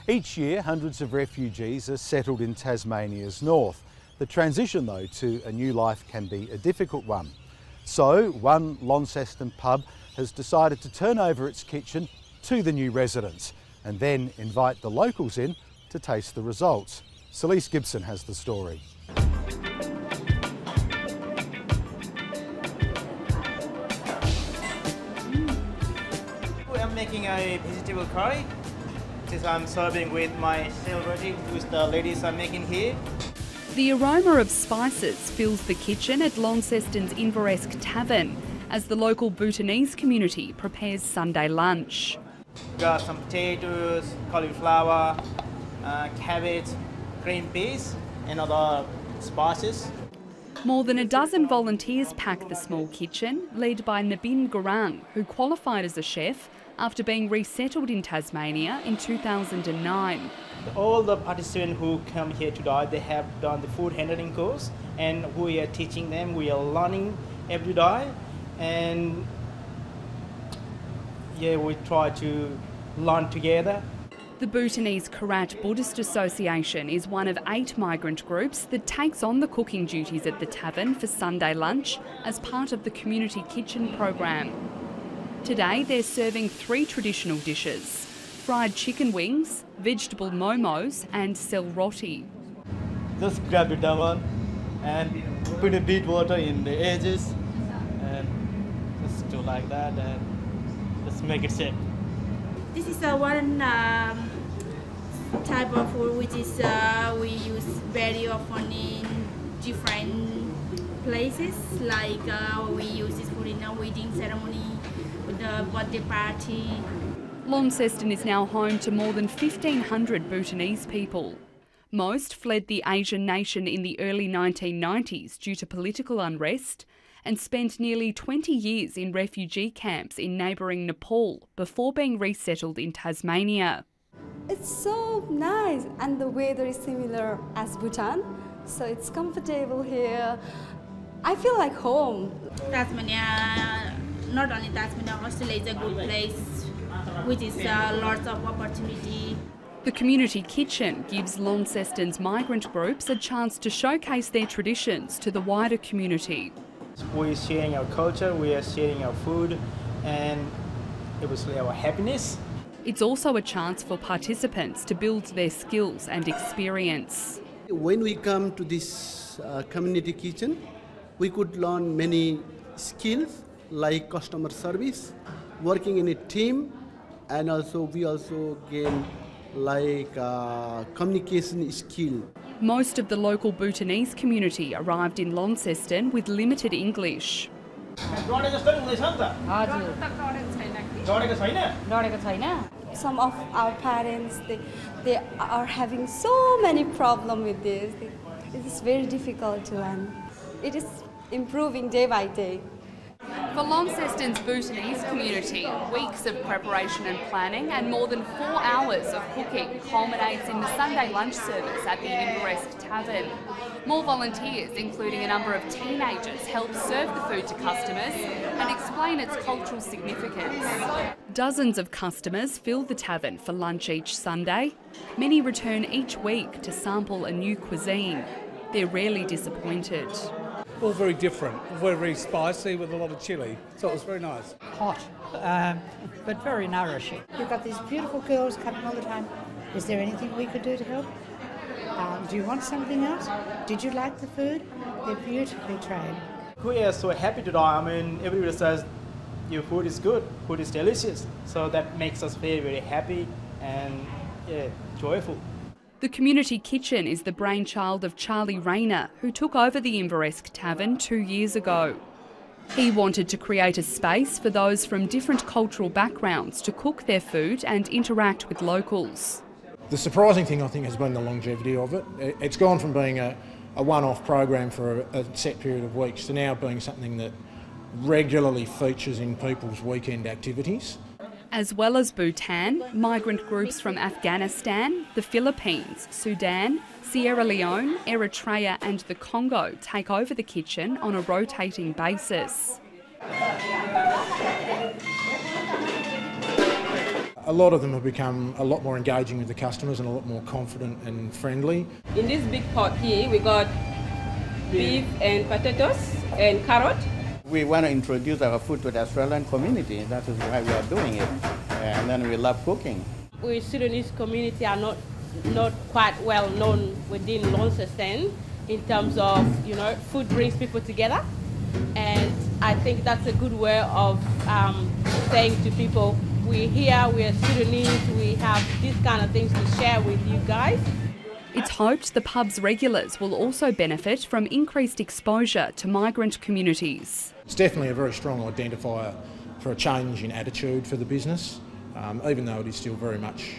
Each year, hundreds of refugees are settled in Tasmania's north. The transition, though, to a new life can be a difficult one. So, one Launceston pub has decided to turn over its kitchen to the new residents and then invite the locals in to taste the results. Sallese Gibson has the story. I'm making a vegetable curry. This I'm serving with my shell roti, which the ladies are making here. The aroma of spices fills the kitchen at Launceston's Inveresque Tavern as the local Bhutanese community prepares Sunday lunch. Got some potatoes, cauliflower, cabbage, green peas and other spices. More than a dozen volunteers pack the small kitchen, led by Nabin Gurung, who qualified as a chef after being resettled in Tasmania in 2009. All the participants who come here today, they have done the food handling course, and we are teaching them, we are learning every day, and yeah, we try to learn together. The Bhutanese Karat Buddhist Association is one of 8 migrant groups that takes on the cooking duties at the tavern for Sunday lunch as part of the community kitchen program. Today they're serving 3 traditional dishes: fried chicken wings, vegetable momos and sell roti. Just grab the towel and put a bit water in the edges and just do like that and just make it set. This is one type of food which is we use very often in different places, like we use this food in a wedding ceremony, the birthday party. Launceston is now home to more than 1,500 Bhutanese people. Most fled the Asian nation in the early 1990s due to political unrest and spent nearly 20 years in refugee camps in neighbouring Nepal before being resettled in Tasmania. It's so nice and the weather is similar as Bhutan, so it's comfortable here. I feel like home. Tasmania, not only Tasmania, Australia is a good place, which is lots of opportunity. The community kitchen gives Launceston's migrant groups a chance to showcase their traditions to the wider community. We're sharing our culture, we are sharing our food and obviously our happiness. It's also a chance for participants to build their skills and experience. When we come to this community kitchen, we could learn many skills like customer service, working in a team, and we also gain like communication skill. Most of the local Bhutanese community arrived in Launceston with limited English. Some of our parents, they are having so many problems with this. It is very difficult to learn. It is improving day by day. For Launceston's Bhutanese community, weeks of preparation and planning and more than 4 hours of cooking culminates in the Sunday lunch service at the Inveresque Tavern. More volunteers, including a number of teenagers, help serve the food to customers and explain its cultural significance. Dozens of customers fill the tavern for lunch each Sunday. Many return each week to sample a new cuisine. They're rarely disappointed. All very different, very spicy with a lot of chilli, so it was very nice. Hot, but very nourishing. You've got these beautiful girls coming all the time. Is there anything we could do to help? Do you want something else? Did you like the food? They're beautifully trained. We are so happy today. I mean, everybody says your food is good, food is delicious. So that makes us very, very happy and joyful. The community kitchen is the brainchild of Charlie Rayner, who took over the Inveresque Tavern 2 years ago. He wanted to create a space for those from different cultural backgrounds to cook their food and interact with locals. The surprising thing, I think, has been the longevity of it. It's gone from being a one-off program for a set period of weeks to now being something that regularly features in people's weekend activities. As well as Bhutan, migrant groups from Afghanistan, the Philippines, Sudan, Sierra Leone, Eritrea and the Congo take over the kitchen on a rotating basis. A lot of them have become a lot more engaging with the customers and a lot more confident and friendly. In this big pot here, we got beef and potatoes and carrot. We want to introduce our food to the Australian community. That is why we are doing it. And then we love cooking. We Sudanese community are not quite well known within Launceston in terms of, food brings people together. And I think that's a good way of saying to people, we're here, we're Sudanese, we have these kind of things to share with you guys. It's hoped the pub's regulars will also benefit from increased exposure to migrant communities. It's definitely a very strong identifier for a change in attitude for the business, even though it is still very much,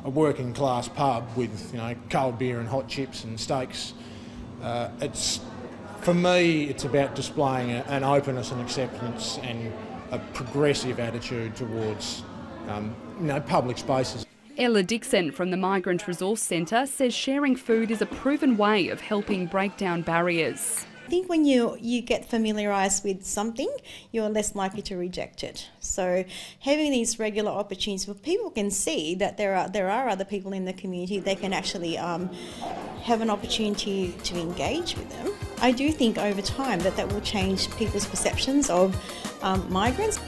a working class pub with, cold beer and hot chips and steaks. For me, it's about displaying an openness and acceptance and a progressive attitude towards, public spaces. Ella Dixon from the Migrant Resource Centre says sharing food is a proven way of helping break down barriers. I think when you get familiarised with something, you're less likely to reject it. So having these regular opportunities where people can see that there are other people in the community, they can actually have an opportunity to engage with them. I do think over time that will change people's perceptions of migrants.